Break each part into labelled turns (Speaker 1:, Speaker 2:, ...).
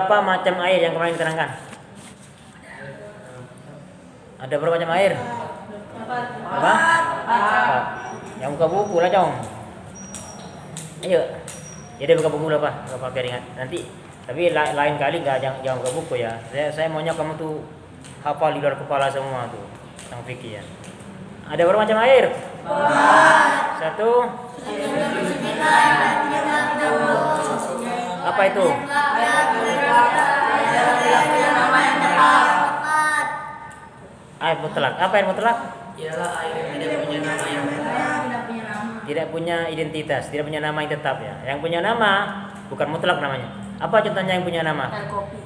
Speaker 1: Apa macam air yang kemarin diterangkan? Ada berapa macam air? Apa? Empat. Yang buka buku lah Jong. Ayo. Jadi buka buku lah Pak. Buka piringan. Nanti. Tapi lain kali jangan buka buku ya. Saya maunya kamu tuh hafal di luar kepala semua tuh tentang fikih ya. Ada berapa macam air? Satu. Apa itu? Air mutlak. Apa air mutlak?
Speaker 2: Ialah air yang tidak punya nama yang tetap.
Speaker 1: Tidak punya identitas, tidak punya nama yang tetap ya. Yang punya nama bukan mutlak namanya. Apa contohnya yang punya nama? Kopi,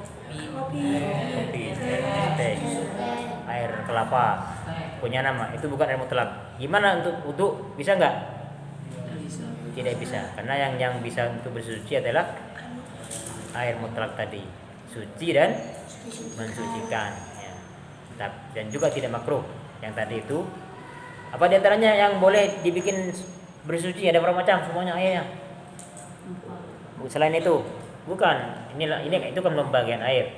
Speaker 1: teh, air kelapa punya nama. Itu bukan air mutlak. Gimana untuk bisa nggak? Tidak bisa. Karena yang bisa untuk bersuci adalah air mutlak tadi, suci dan mensucikan ya. Dan juga tidak makruh. Yang tadi itu apa diantaranya yang boleh dibikin bersuci? Ada berapa macam? Semuanya airnya. Selain itu bukan. Ini itu kan pembagian air.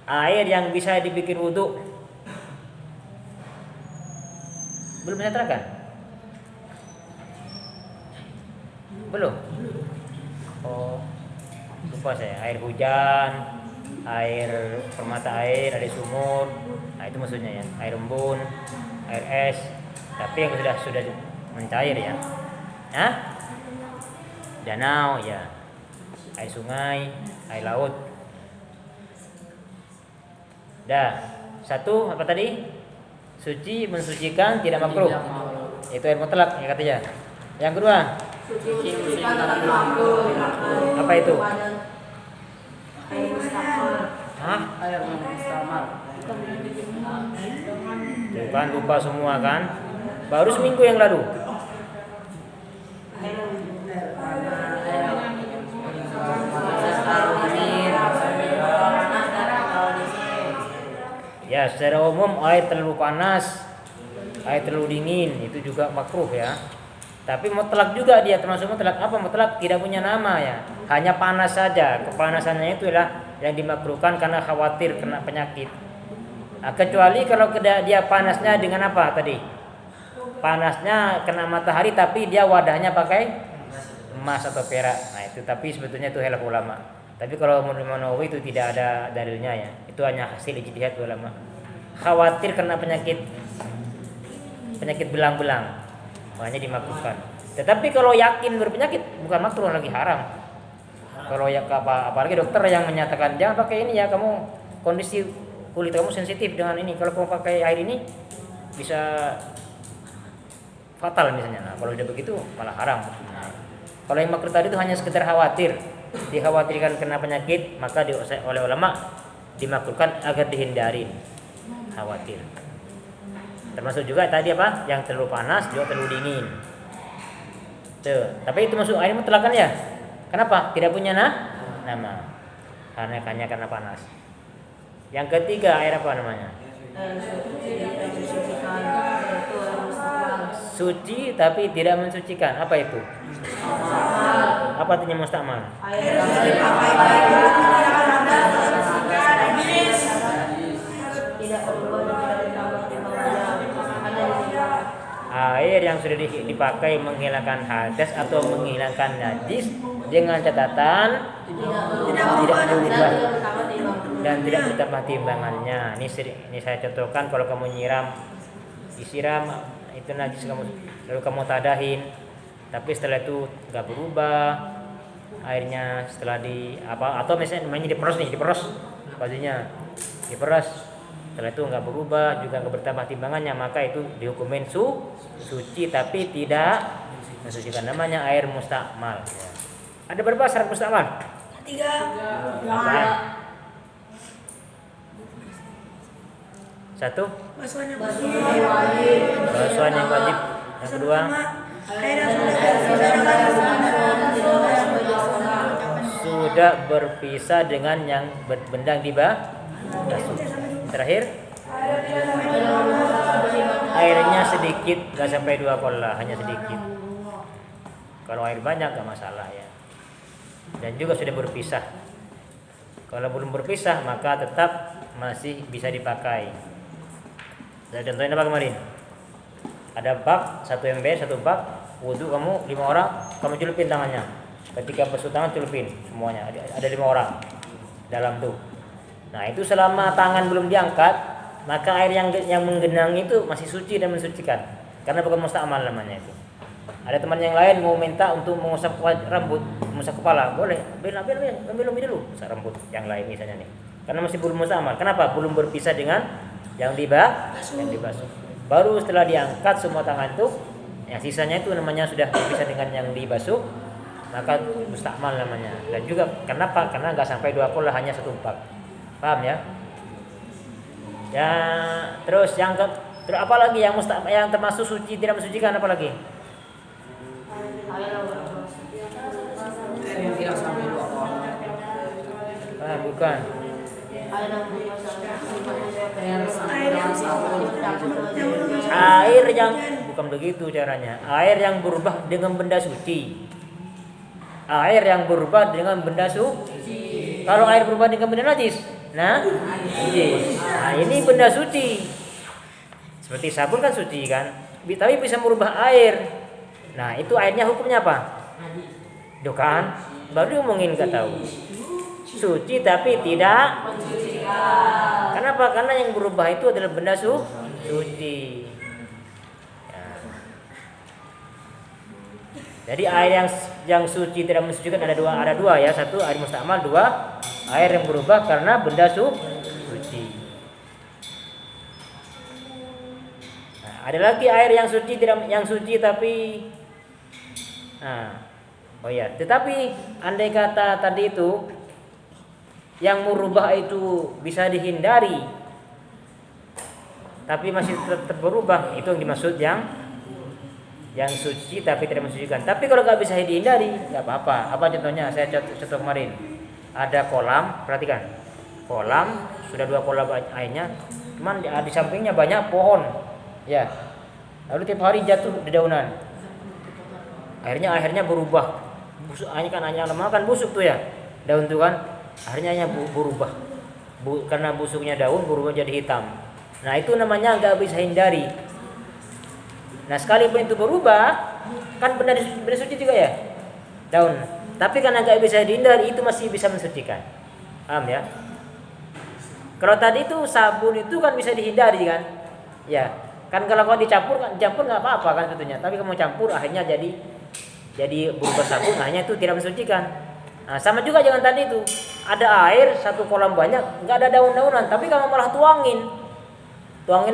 Speaker 1: Air yang bisa dibikin wudhu belum saya terangkan? Belum. Oh, lupa saya. Air hujan, air permata air, air sumur. Nah, itu maksudnya ya. Air embun, air es. Tapi yang sudah mencair ya. Hah? Danau ya. Air sungai, air laut. Dah. Satu apa tadi? Suci, mensucikan, tidak makruh. Itu air mutlak ya katanya. Yang kedua, apa itu? Hah?
Speaker 2: Air mustamar.
Speaker 1: Bukan, lupa semua kan? Baru seminggu yang lalu. Ya, secara umum air terlalu panas, air terlalu dingin itu juga makruh ya. Tapi mutlak juga dia termasuk mutlak. Apa mutlak? Tidak punya nama ya. Hanya panas saja. Kepanasannya itulah yang dimakruhkan karena khawatir kena penyakit. Nah, kecuali kalau dia panasnya dengan apa tadi? Panasnya kena matahari tapi dia wadahnya pakai emas atau perak. Nah, itu tapi sebetulnya itu khilaf ulama. Tapi kalau menurut Imam Nawawi itu tidak ada dalilnya ya. Itu hanya hasil ijtihad ulama. Khawatir kena penyakit belang-belang. Makanya dimakruhkan. Tetapi kalau yakin berpenyakit bukan makruh, lagi haram. Kalau ya apalagi dokter yang menyatakan jangan pakai ini ya, kamu kondisi kulit kamu sensitif dengan ini. Kalau kamu pakai air ini bisa fatal misalnya. Nah, kalau sudah begitu malah haram. Nah, kalau yang makruh tadi itu hanya sekedar khawatir, dikhawatirkan kena penyakit, maka oleh ulama dimakruhkan agar dihindari khawatir. Termasuk juga tadi apa? Yang terlalu panas, juga terlalu dingin. Tuh, tapi itu masuk air mutlak kan ya? Kenapa? Tidak punya nama. Karena panas. Yang ketiga air apa namanya? Suci tapi tidak mensucikan. Apa itu? Apa artinya mustamal? Air yang sudah dipakai menghilangkan hadas atau menghilangkan najis dengan catatan tidak berubah dan tidak bertambah timbangannya. Ini saya contohkan, kalau kamu disiram itu najis lalu kamu tadahin, tapi setelah itu nggak berubah airnya setelah atau misalnya diperos bajunya diperas, setelah itu nggak berubah juga nggak bertambah timbangannya, maka itu dihukumin suci tapi tidak mensucikan. Namanya air mustakmal ya. Ada berapa syarat mustakmal? 3. Satu, basuhan yang wajib. Yang kedua, sudah berpisah dengan yang benda dibasuh. Terakhir, airnya sedikit, nggak sampai 2 kolah, hanya sedikit. Kalau air banyak nggak masalah ya. Dan juga sudah berpisah. Kalau belum berpisah maka tetap masih bisa dipakai. Saya contohin apa kemarin? Ada bak 1 ember, 1 bak wudhu, kamu 5 orang, kamu celupin tangannya. Ketika basuh tangan celupin semuanya. Ada 5 orang dalam tuh. Nah itu selama tangan belum diangkat, maka air yang menggenang itu masih suci dan mensucikan. Karena bukan musta'mal namanya itu. Ada teman yang lain mau minta untuk mengusap rambut, mengusap kepala, boleh. Ambil dulu, usap rambut yang lain misalnya nih. Karena masih belum musta'mal. Kenapa? Belum berpisah dengan yang dibasuh. Baru setelah diangkat semua tangan itu, yang sisanya itu namanya sudah berpisah dengan yang dibasuh, maka musta'mal namanya. Dan juga kenapa? Karena nggak sampai 2 kolah, hanya 1 bak. Paham ya? Ya, terus apa lagi yang termasuk suci tidak mensucikan, apa lagi?
Speaker 2: Air yang tidak sampai 2 kolah.
Speaker 1: Bukan. Air yang bukan begitu caranya. Air yang berubah dengan benda suci. Air yang berubah dengan benda suci. Kalau air berubah dengan benda najis, najis. Nah, ini benda suci. Seperti sabun kan suci kan, tapi bisa merubah air. Nah, itu airnya hukumnya apa? Dokan. Baru ngomongin nggak tahu. Suci tapi tidak mensucikan. Kenapa? Karena yang berubah itu adalah benda suci. Ya. Jadi air yang suci tidak mensucikan ada dua ya. 1 air musta'mal, 2 air yang berubah karena benda suci. Nah, ada lagi air yang suci tapi tetapi andai kata tadi itu yang merubah itu bisa dihindari tapi masih tetap berubah, itu yang dimaksud yang suci tapi tidak mensucikan. Tapi kalau nggak bisa dihindari nggak apa-apa. Apa contohnya? Saya contoh kemarin ada kolam, perhatikan kolam, sudah 2 kolam airnya, cuman di sampingnya banyak pohon ya, lalu tiap hari jatuh dedaunan, akhirnya berubah busuk. Hanya lama kan busuk tuh ya daun tuh kan, akhirnya berubah karena busuknya daun berubah jadi hitam. Nah itu namanya nggak bisa hindari. Nah sekalipun itu berubah kan benda suci juga ya daun, tapi karena nggak bisa dihindari itu masih bisa mensucikan. Paham ya? Kalau tadi itu sabun itu kan bisa dihindari kan, ya kan. Kalau kau dicampur nggak apa-apa kan sebetulnya, tapi kamu campur akhirnya jadi berubah sabun, akhirnya itu tidak mensucikan. Nah, sama juga jangan tadi itu ada air 1 kolam banyak nggak ada daun-daunan, tapi kamu malah tuangin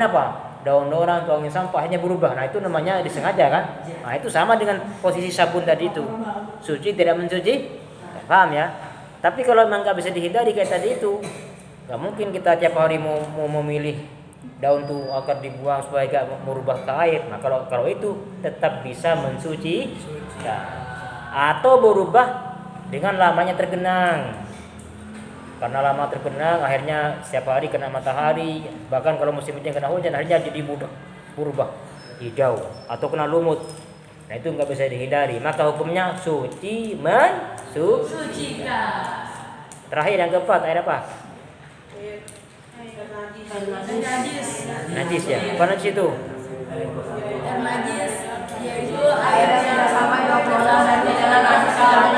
Speaker 1: apa? Daun-daunan, tuangin sampah, akhirnya berubah. Nah itu namanya disengaja kan. Nah itu sama dengan posisi sabun tadi itu, suci tidak mensuci. Paham ya? Tapi kalau memang nggak bisa dihindari kayak tadi itu, nggak mungkin kita tiap hari mau memilih daun tuh agar dibuang supaya gak merubah ke air. Nah kalau itu tetap bisa mensuci atau berubah dengan lamanya tergenang. Karena lama tergenang akhirnya setiap hari kena matahari, bahkan kalau musim hujan kena hujan, akhirnya jadi berubah hijau atau kena lumut. Nah itu nggak bisa dihindari, maka hukumnya suci mensucikan. Terakhir yang keempat, air apa? Najis ya. Apa najis itu?
Speaker 3: Air najis yaitu air yang tidak sampai 2 kolam dan tidak najis yang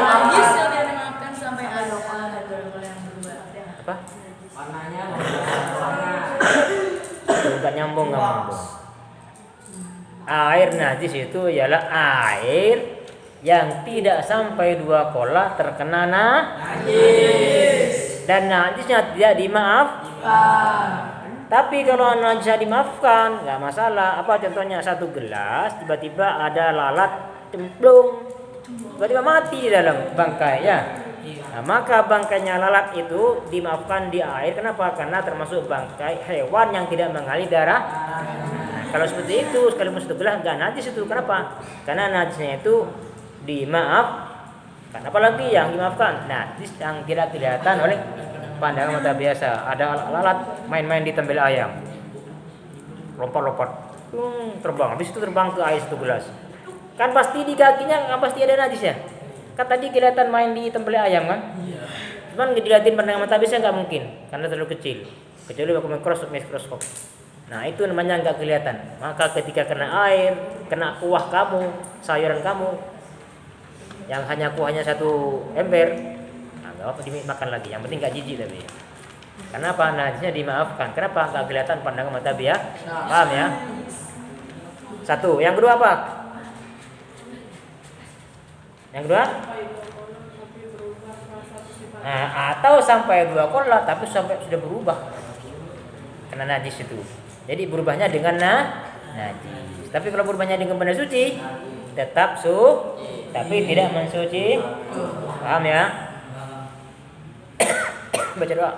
Speaker 3: tidak dimaafkan sampai ada 2 kolam dan 2 kolam yang berubah.
Speaker 1: Apa?
Speaker 2: Warnanya
Speaker 1: Enggak nyambung. Air najis itu ialah air yang tidak sampai 2 kolah terkena najis dan najisnya tidak dimaafkan. Tapi kalau najisnya dimaafkan nggak masalah. Apa contohnya? 1 gelas tiba-tiba ada lalat cemplung, tiba-tiba mati di dalam bangkai ya. Nah, maka bangkainya lalat itu dimaafkan di air. Kenapa? Karena termasuk bangkai hewan yang tidak mengalir darah. Nah, kalau seperti itu sekalipun 1 gelas nggak najis itu. Kenapa? Karena najisnya itu dimaafkan. Apalagi yang dimaafkan najis yang tidak kelihatan oleh pandangan mata biasa. Ada lalat main-main di tembel ayam, lompat-lompat, terbang. Habis itu terbang ke air 1 gelas. Kan pasti di kakinya kan pasti ada najis ya. Kan tadi kelihatan main di tembel ayam kan? Cuman dilihatin pandangan mata biasa nggak mungkin karena terlalu kecil. Kecuali pakai mikroskop. Nah itu namanya nggak kelihatan. Maka ketika kena air, kena kuah kamu, sayuran kamu, yang hanya kuahnya 1 ember, nah nggak apa dimakan lagi. Yang penting nggak jijik tapi. Kenapa? Najisnya dimaafkan. Kenapa? Nggak kelihatan pandangan mata biasa. Paham ya? 1. Yang kedua apa? Yang kedua? Nah, atau sampai 2 kola tapi sampai sudah berubah karena najis itu. Jadi berubahnya dengan najis. Tapi kalau berubahnya dengan benda suci tetap tapi tidak mensuci. Paham ya? Baca doa.